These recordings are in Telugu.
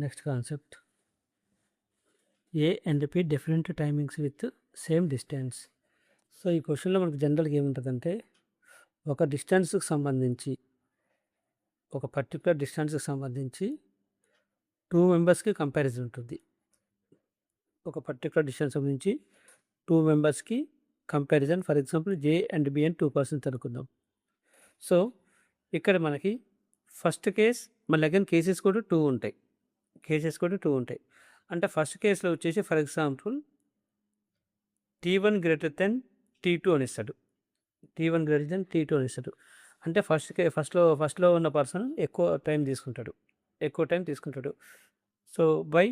Next concept A and P different timings with same distance. So ఈ క్వశ్చన్లో మనకు జనరల్గా ఏముంటుందంటే ఒక డిస్టెన్స్కి సంబంధించి ఒక పర్టికులర్ డిస్టెన్స్కి సంబంధించి 2 మెంబర్స్కి కంపారిజన్ ఉంటుంది. ఒక పర్టికులర్ డిస్టెన్స్ గురించి 2 మెంబర్స్కి comparison. For example J and B అని 2 పర్సన్స్ అనుకుందాం. సో ఇక్కడ మనకి ఫస్ట్ కేస్ మళ్ళీ అగైన్ కేసెస్ కూడా 2 ఉంటాయి. అంటే ఫస్ట్ కేసులో వచ్చేసి for example T1 greater than T2 అని ఇస్తాడు. అంటే ఫస్ట్లో ఉన్న పర్సన్ ఎక్కువ టైం తీసుకుంటాడు. సో బై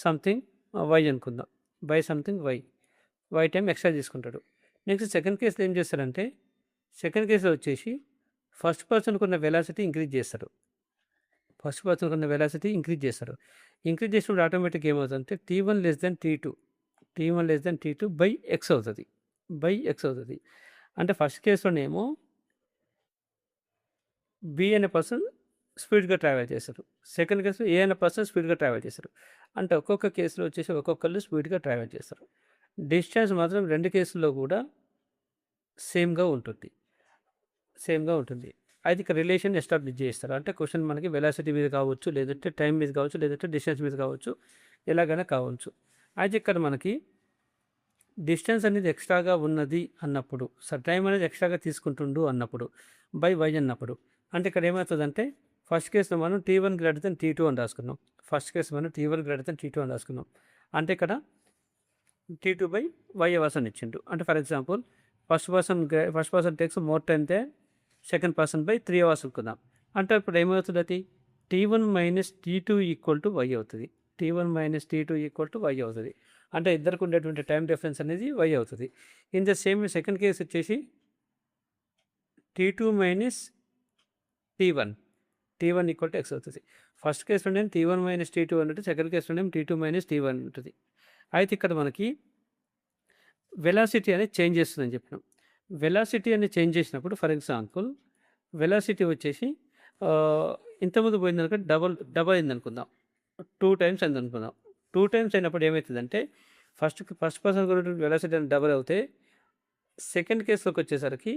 సంథింగ్ వై అనుకుందాం. వై టైం ఎక్స్ట్రా తీసుకుంటాడు. నెక్స్ట్ సెకండ్ కేసులో ఏం చేస్తారంటే సెకండ్ కేసులో వచ్చేసి ఫస్ట్ పర్సన్కి ఉన్న వెలాసిటీ ఇంక్రీజ్ చేస్తాడు. ఇంక్రీజ్ చేసినప్పుడు ఆటోమేటిక్గా ఏమవుతుందంటే T1 less than T2 by X అవుతుంది. అంటే ఫస్ట్ కేసులోనేమో బి అనే పర్సన్ స్పీడ్గా ట్రావెల్ చేస్తారు. సెకండ్ కేసులో ఏ అనే పర్సన్ స్పీడ్గా ట్రావెల్ చేస్తారు. అంటే ఒక్కొక్క కేసులో వచ్చేసి ఒక్కొక్కళ్ళు స్పీడ్గా ట్రావెల్ చేస్తారు. డిస్టెన్స్ మాత్రం రెండు కేసుల్లో కూడా సేమ్గా ఉంటుంది. అది ఇక రిలేషన్ ఎస్టాబ్లిష్ చేస్తారు. అంటే క్వశ్చన్ మనకి వెలాసిటీ మీద కావచ్చు, లేదంటే టైం మీద కావచ్చు, లేదంటే డిస్టెన్స్ మీద కావచ్చు, ఎలాగైనా కావచ్చు. అయితే ఇక్కడ మనకి డిస్టెన్స్ అనేది ఎక్స్ట్రాగా ఉన్నది అన్నప్పుడు, టైం అనేది ఎక్స్ట్రాగా తీసుకుంటుండు అన్నప్పుడు, బై వై అన్నప్పుడు, అంటే ఇక్కడ ఏమవుతుందంటే ఫస్ట్ కేసులో మనం T1 గ్రేటర్ దెన్ T2 అని రాసుకున్నాం. అంటే ఇక్కడ T2 బై వై అవర్స్ అని ఇచ్చిండు. అంటే for example first person takes more time they second person by 3 hours అనుకుందాం. అంటే ఇప్పుడు ఏమవుతుంది, అది T1 minus T2 equal to why అవుతుంది. అంటే ఇద్దరికి ఉండేటువంటి టైం డిఫరెన్స్ అనేది వై అవుతుంది. In the same second case వచ్చేసి T2 minus T1 equal to X అవుతుంది. ఫస్ట్ కేసులో T1 మైనస్ T2 అన్నట్టు, సెకండ్ కేసులో T2 మైనస్ T1 ఉంటుంది. అయితే ఇక్కడ మనకి వెలాసిటీ అనేది చేంజ్ చేస్తుందని చెప్పినాం. వెలాసిటీ అనేది చేంజ్ చేసినప్పుడు ఫర్ ఎగ్జాంపుల్ వెలాసిటీ వచ్చేసి ఇంతకుముందు పోయిందనుకో డబల్ అయింది అనుకుందాం, 2 టైమ్స్ అయింది అనుకుందాం. 2 టైమ్స్ అయినప్పుడు ఏమవుతుందంటే ఫస్ట్ పర్సన్ కొన్నటువంటి వెలాసిటీ అనేది డబల్ అవుతే సెకండ్ కేసులోకి వచ్చేసరికి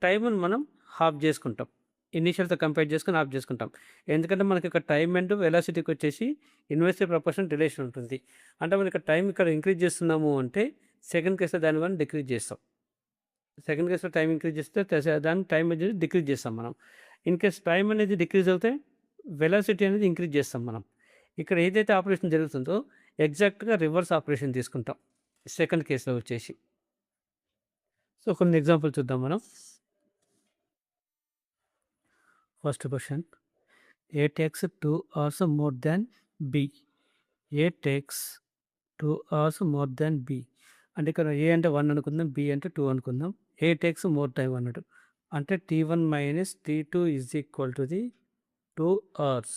టైంను మనం హాఫ్ చేసుకుంటాం. ఇనీషియల్తో కంపేర్ చేసుకుని హాఫ్ చేసుకుంటాం. ఎందుకంటే మనకి ఇక్కడ టైం అండ్ వెలాసిటీకి వచ్చేసి ఇన్వర్స్లీ ప్రపోర్షనల్ రిలేషన్ ఉంటుంది. అంటే మనం ఇక్కడ టైం ఇక్కడ ఇంక్రీజ్ చేస్తున్నాము అంటే సెకండ్ కేసులో దాని వల్ల డిక్రీజ్ చేస్తాం. సెకండ్ కేసులో టైం ఇంక్రీజ్ చేస్తే దాని టైం అనేది డిక్రీజ్ చేస్తాం మనం. ఇన్ కేస్ టైం అనేది డిక్రీజ్ అవుతే వెలాసిటీ అనేది ఇంక్రీజ్ చేస్తాం మనం. ఇక్కడ ఏదైతే ఆపరేషన్ జరుగుతుందో ఎగ్జాక్ట్గా రివర్స్ ఆపరేషన్ తీసుకుంటాం సెకండ్ కేసులో వచ్చేసి. సో కొన్ని ఎగ్జాంపుల్ చూద్దాం మనం. First question, A takes 2 hours more than B. అంటే ఇక్కడ ఏ అంటే 1 అనుకుందాం, బి అంటే 2 అనుకుందాం. ఏ టేక్స్ మోర్ టైం అన్నట్టు, అంటే T1 minus T2 is equal to the 2 hours.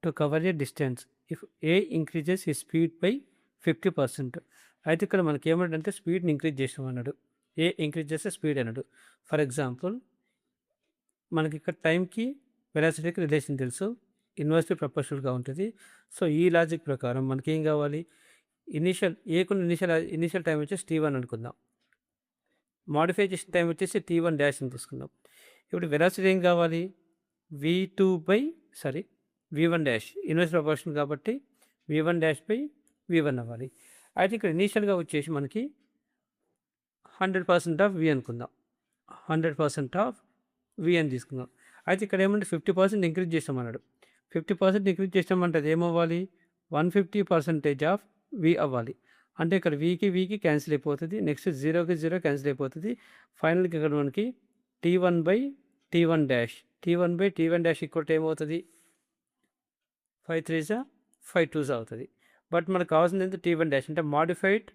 To cover a distance if A increases ఈ స్పీడ్ బై 50%. అయితే ఇక్కడ మనకి ఏమంటే స్పీడ్ని ఇంక్రీజ్ చేసాం అన్నాడు. ఏ ఇంక్రీజ్ చేస్తే స్పీడ్ అన్నాడు. ఫర్ ఎగ్జాంపుల్ మనకి ఇక్కడ టైంకి వెలాసిటీకి రిలేషన్ తెలుసు, ఇన్వర్స్లీ ప్రపోర్షనల్గా ఉంటుంది. సో ఈ లాజిక్ ప్రకారం మనకి ఏం కావాలి, ఇనీషియల్ టైం వచ్చేసి T1 అనుకుందాం. మాడిఫై చేసిన టైం వచ్చేసి T1 డాష్ అని తీసుకుందాం. ఇప్పుడు వెలాసిటీ ఏం కావాలి, V1 డాష్ ఇన్వర్స్ ప్రపోర్షన్ కాబట్టి V1 డాష్ బై V1 అవ్వాలి. అయితే ఇక్కడ ఇనీషియల్గా వచ్చేసి మనకి 100% ఆఫ్ V అనుకుందాం. 100% ఆఫ్ V అని తీసుకుందాం. అయితే ఇక్కడ ఏమంటే 50% ఇంక్రీజ్ చేస్తామన్నాడు. 50% ఇంక్రీజ్ చేస్తామంటే అది ఏమవ్వాలి, 150% ఆఫ్ V అవ్వాలి. అంటే ఇక్కడ వీకి క్యాన్సిల్ అయిపోతుంది. నెక్స్ట్ 0కి 0 క్యాన్సిల్ అయిపోతుంది. ఫైనల్కి ఇక్కడ మనకి T1 by T1 dash equal to ఏమవుతుంది, 5 3s 5 2s అవుతుంది. బట్ మనకు కావాల్సింది T1 డాష్ అంటే మాడిఫైడ్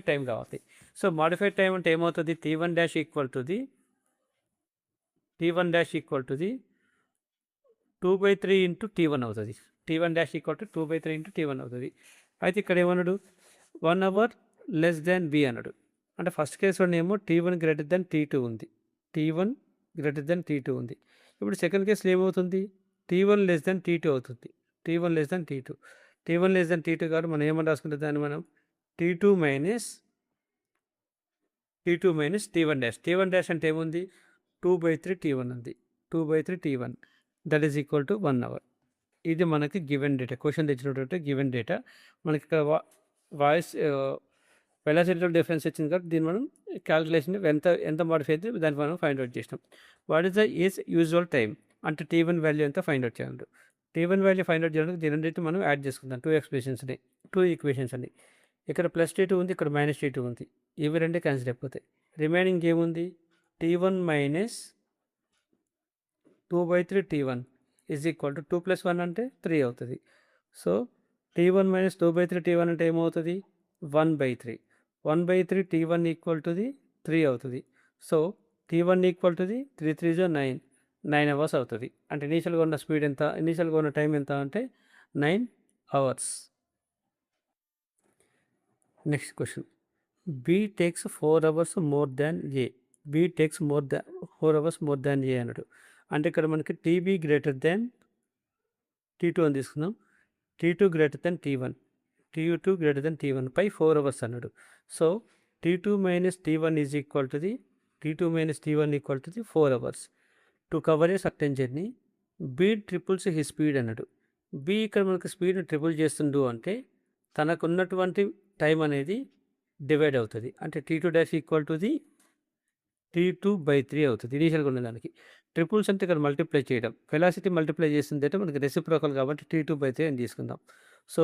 టైం కావాలి. సో మాడిఫైడ్ టైం అంటే ఏమవుతుంది, T1 dash equal to the 2/3 into T1 అవుతుంది. T1 dash equal to 2/3 into T1 అవుతుంది. అయితే ఇక్కడ ఏమన్నాడు, 1 hour లెస్ దాన్ బి అన్నాడు. అంటే first కేసులోనేమో T1 greater than T2 ఉంది. T1 గ్రేటర్ దెన్ T2 ఉంది. ఇప్పుడు సెకండ్ కేస్‌లో ఏమవుతుంది? T1 లెస్ దెన్ T2 అవుతుంది. T1 less than T2. T1 less than T2 కాబట్టి మనం ఏమని రాసుకుంటాం దాన్ని మనం T2 minus T1 dash. T1 dash అంటే ఏముంది? 2/3 T1 ఉంది. 2/3 T1 that is equal to 1 hour. ఇది మనకి గివెన్ డేటా. క్వెషన్ తెచ్చినటువంటి గివెన్ డేటా. మనకి ఇక్కడ వాయిస్ వెలాసిటీ డిఫరెన్స్ వచ్చింది కాబట్టి దీన్ని మనం క్యాలిక్యులేషన్ ఎంత మాడిఫై అయితే దాన్ని మనం ఫైండ్ అవుట్ చేసినాం. What is the usual time అంటే T1 వాల్యూ ఎంత ఫైండ్ అవుట్ చేయాలి. T1 వాల్యూ ఫైండ్ అవుట్ చేయడానికి దీని రెండింటిని మనం యాడ్ చేసుకుందాం. 2 ఈక్వేషన్స్ అని. ఇక్కడ ప్లస్ T2 ఉంది, ఇక్కడ మైనస్ T2 ఉంది. ఇవి రెండే క్యాన్సిల్ అయిపోతాయి. రిమైనింగ్ ఏముంది? T1 minus 2/3 T1 is equal to 2 + 1 అంటే 3 అవుతుంది. సో T1 మైనస్ 2/3 T1 అంటే ఏమవుతుంది? 1/3. 1/3 T1 ఈక్వల్ టు 3 అవుతుంది. సో T1 ఈక్వల్ టు 3 3 జా 9 అవర్స్ అవుతుంది. అంటే ఇనీషియల్గా ఉన్న స్పీడ్ ఎంత? ఇనీషియల్గా ఉన్న టైం ఎంత అంటే 9 hours. Next question. B takes 4 hours more than A. B takes 4 hours more than A అన్నాడు. అంటే ఇక్కడ మనకి TB గ్రేటర్ దెన్ T2 అని తీసుకుందాం. T2 greater than T1. T2 greater than T1 పై 4 అవర్స్ అన్నాడు. So T2 minus T1 is equal to T2 minus T1 equal to 4 hours to cover a certain journey. B triples he speed అన్నాడు. B ఇక్కడ మనకి స్పీడ్ని ట్రిపుల్ చేస్తుండు అంటే తనకున్నటువంటి టైం అనేది డివైడ్ అవుతుంది. అంటే T2 dash equal to T2/3 అవుతుంది ఇనీషియల్గా ఉన్నదానికి. ట్రిపుల్స్ అంటే ఇక్కడ మల్టిప్లై చేయడం. వెలాసిటీ మల్టిప్లై చేస్తుంది అంటే మనకి రెసిప్రోకల్ కాబట్టి T2/3 అని తీసుకుందాం. So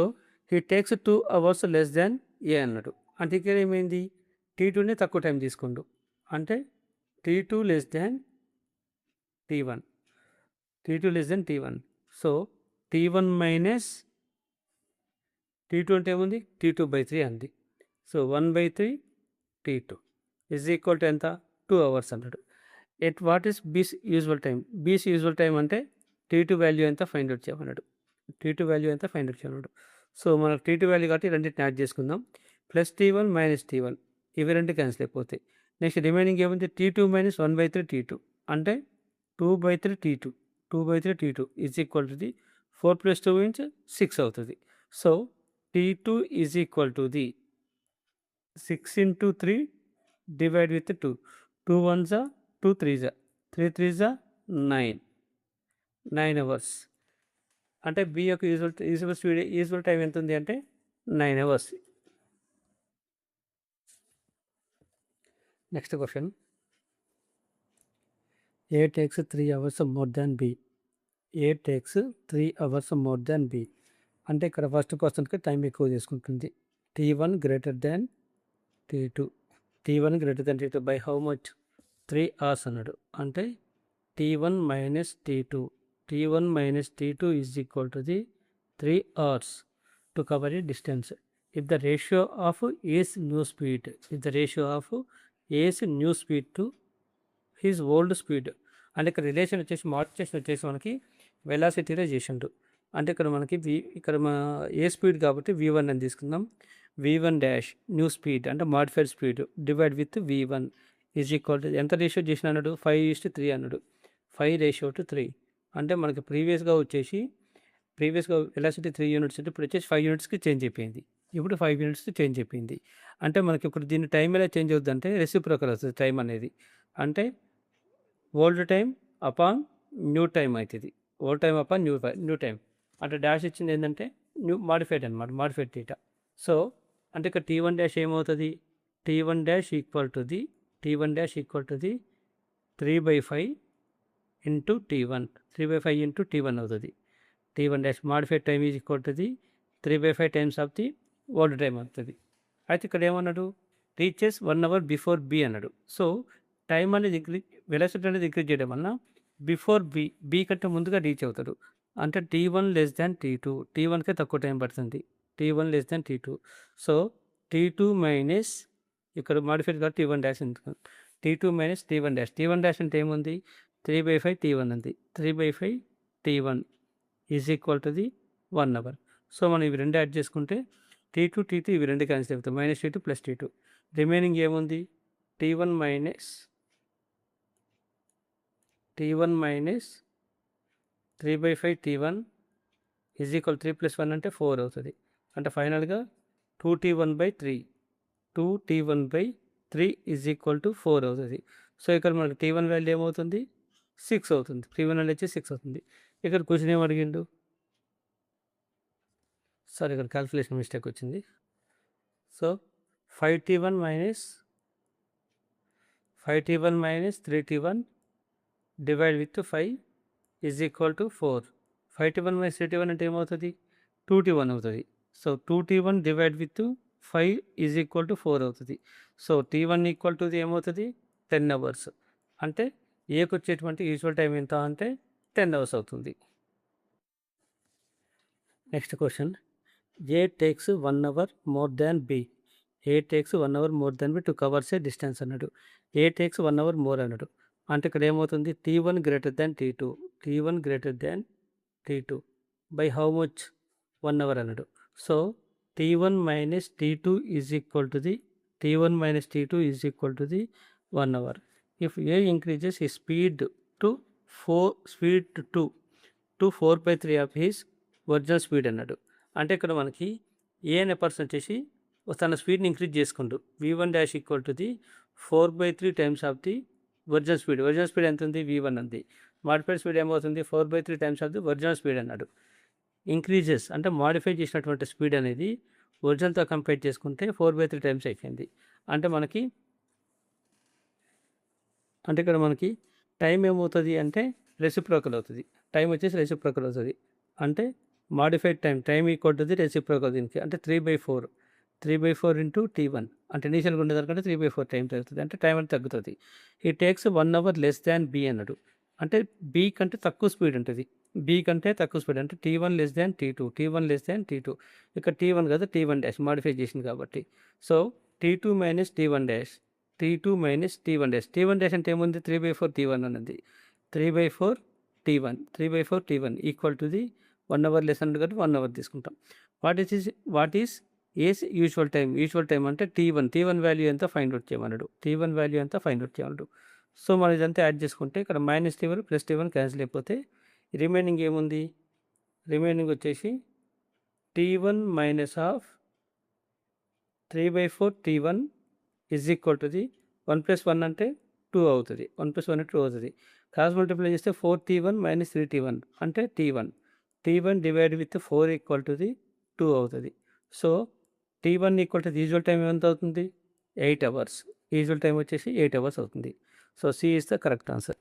he takes 2 hours less than A అన్నాడు. అంటే ఇక్కడ ఏమైంది? T2నే తక్కువ టైం తీసుకుండు. అంటే T2 less than T1. T2 less than T1. So T1 minus T2 అంటే ఏముంది? T2/3 అంది. So 1/3 T2 is equal to ఎంత? 2 అవర్స్ అన్నాడు. ఎట్ వాట్ ఈస్ బీస్ యూజువల్ టైం? బీస్ యూజువల్ టైం అంటే T2 వాల్యూ ఎంత ఫైండ్ అవుట్ చేయమన్నాడు. T2 వాల్యూ ఎంత ఫైండ్ అవుట్ చేయమన్నాడు. సో మనకు T2 వాల్యూ కాబట్టి రెండింటిని యాడ్ చేసుకుందాం. ప్లస్ T1 మైనస్ T1 ఇవి రెండు క్యాన్సిల్ అయిపోతాయి. నెక్స్ట్ రిమైనింగ్ ఏముంది? T2 మైనస్ 1/3 T2 అంటే 2/3 T2. 2/3 T2 is equal to 4 + 2 = 6 అవుతుంది. So T2 is equal to 6 × 3 divide with 2. 2 1 జా 2 3 జా 3 3 జా 9 అవర్స్. అంటే B యొక్క యూజువల్ టైం ఎంత ఉంది అంటే 9 hours. Next question. A takes 3 hours more than B. A takes 3 hours more than B. అంటే ఇక్కడ ఫస్ట్ పర్సన్కి టైం ఎక్కువ తీసుకుంటుంది. T1 greater than T2. T1 greater than T2 by how much? 3 hours అన్నాడు. అంటే T1 minus T2. T1 minus T2 is equal to 3 hours to cover a distance. If the ratio of his new speed to his old speed. అంటే ఇక్కడ రిలేషన్ వచ్చేసి మార్చేషన్ వచ్చేసి మనకి వెలాసిటీలో చేసిండు. అంటే ఇక్కడ మనకి ఇక్కడ ఏ స్పీడ్ కాబట్టి V1 అని తీసుకుందాం. V1 డాష్ న్యూ స్పీడ్ అంటే modified speed divide with V1 is equal to ఎంత రేషియో చేసిన అన్నాడు? 5:3 అన్నాడు. 5:3 అంటే మనకి ప్రీవియస్గా వెలాసిటీ 3 యూనిట్స్ అంటే ఇప్పుడు వచ్చేసి 5 యూనిట్స్కి చేంజ్ అయిపోయింది. ఇప్పుడు 5 యూనిట్స్కి చేంజ్ అయిపోయింది. అంటే మనకి ఇప్పుడు దీని టైం ఎలా చేంజ్ అవుతుంది అంటే రెసిప్రోకల్ వస్తుంది టైం అనేది. అంటే old time upon new time అవుతుంది. Old time upon new time. అంటే డాష్ ఇచ్చింది ఏంటంటే మాడిఫైడ్ అనమాట, మాడిఫైడ్ డేటా. సో అంటే ఇక్కడ T1 డాష్ ఏమవుతుంది? T1 dash equal to 3/5 into T1. 3/5 into T1 అవుతుంది. T1 dash modified time is equal to 3/5 times of the old time అవుతుంది. అయితే ఇక్కడ ఏమన్నాడు? రీచెస్ 1 అవర్ బిఫోర్ B అన్నాడు. సో టైం అనేది వెలాసిటీ అనేది ఇంక్రీజ్ చేయడం వలన బిఫోర్ B కంటే ముందుగా రీచ్ అవుతాడు. అంటే T1 లెస్ దాన్ T2. T1కే తక్కువ టైం పడుతుంది. T1 less than T2. So T2 minus ఇక్కడ మాడిఫైడ్ కాబట్టి T1 డాష్ ఎందుకు? T2 minus T1 dash. T1 dash అంటే ఏముంది? 3/5 T1 ఉంది. 3/5 T1 is equal to 1 hour. So మనం ఇవి రెండు యాడ్ చేసుకుంటే T2 ఇవి రెండు క్యాన్సిల్ అవుతాయి. -T2 + T2. రిమైనింగ్ ఏముంది? T1 minus T1 minus 3/5 T1 is equal 3 + 1 అంటే 4 అవుతుంది. అంటే ఫైనల్గా 2T1/3 2T1/3 is equal to 4 అవుతుంది. సో ఇక్కడ మనకి T1 వాల్యూ ఏమవుతుంది 6 అవుతుంది. T1 వాల్యూ వచ్చి 6 అవుతుంది. ఇక్కడ క్వశ్చన్ ఏం అడిగిండు, సారీ ఇక్కడ క్యాల్కులేషన్ మిస్టేక్ వచ్చింది. So 5T1 minus 3T1 divide with 5 is equal to 4. 5T1 minus 3T1 అంటే ఏమవుతుంది 2T1 అవుతుంది. So 2T1 divide with 5 is equal to 4 అవుతుంది. సో T1 ఈక్వల్ టు ఏమవుతుంది 10 అవర్స్. అంటే ఏకి వచ్చేటువంటి యూజువల్ టైం ఎంత అంటే 10 అవర్స్ అవుతుంది. Next question, A takes 1 hour more than B. A takes 1 hour more than B to covers a distance అన్నాడు. ఏ టేక్స్ 1 hour మోర్ అన్నాడు. అంటే ఇక్కడ ఏమవుతుంది T1 greater than T2 T1 greater than T2 by how much 1 hour అన్నాడు. So T1 minus T2 is equal to the T1 minus T2 is equal to the 1 hour. If A increases ఈ speed to 4/3 of his original speed అన్నాడు. అంటే ఇక్కడ మనకి ఏ అనే పర్సన్ వచ్చేసి తన స్పీడ్ని ఇంక్రీజ్ చేసుకుంటూ V1 equal to the 4/3 times of the original speed. Original speed ఎంత ఉంది V1 ఉంది. మాడిఫైడ్ స్పీడ్ ఏమవుతుంది 4/3 times of the original speed అన్నాడు. ఇంక్రీజెస్ అంటే మాడిఫై చేసినటువంటి స్పీడ్ అనేది ఒరిజినల్తో కంపేర్ చేసుకుంటే 4/3 టైమ్స్ అయిపోయింది. అంటే ఇక్కడ మనకి టైం ఏమవుతుంది అంటే రెసిప్రోకల్ అవుతుంది. టైం వచ్చేసి రెసిప్రోకల్ అవుతుంది. అంటే modified time equal to the reciprocal దీనికి అంటే 3/4 ఇంటూ T1 అంటే ఇనీషియల్గా ఉండేదానికంటే 3/4 టైం తగ్గుతుంది. అంటే టైం అనేది తగ్గుతుంది. ఈ takes 1 hour less than B అన్నాడు. అంటే బి కంటే తక్కువ స్పీడ్ ఉంటుంది. బి కంటే తక్కువ స్పీడ్ అంటే T1 లెస్ దాన్ T2 ఇక్కడ T1 కదా T1 డాష్ మాడిఫై చేసింది కాబట్టి. So T2 minus T1 dash T1 dash అంటే ఏముంది 3/4 T1 అన్నది 3/4 T1 equal to the 1 hour less అన్నది కాబట్టి 1 hour తీసుకుంటాం. What is his usual time అంటే T1 వాల్యూ ఎంత ఫైండ్ అవుట్ చేయమన్నాడు. సో మనం ఇదంతా యాడ్ చేసుకుంటే ఇక్కడ -T1 + T1 క్యాన్సిల్ అయిపోతే రిమైనింగ్ ఏముంది, రిమైనింగ్ వచ్చేసి T1 minus of 3/4 T1 is equal to the 1 + 1 అంటే 2 అవుతుంది. 1 + 1 అంటే 2 అవుతుంది. క్రాస్ మల్టిప్లై చేస్తే 4T1 minus 3T1 అంటే T1 divide with 4 equal to the 2 అవుతుంది. So T1 equal to usual time ఎంత అవుతుంది 8 hours. యూజువల్ టైం వచ్చేసి 8 hours అవుతుంది. So C is the correct answer.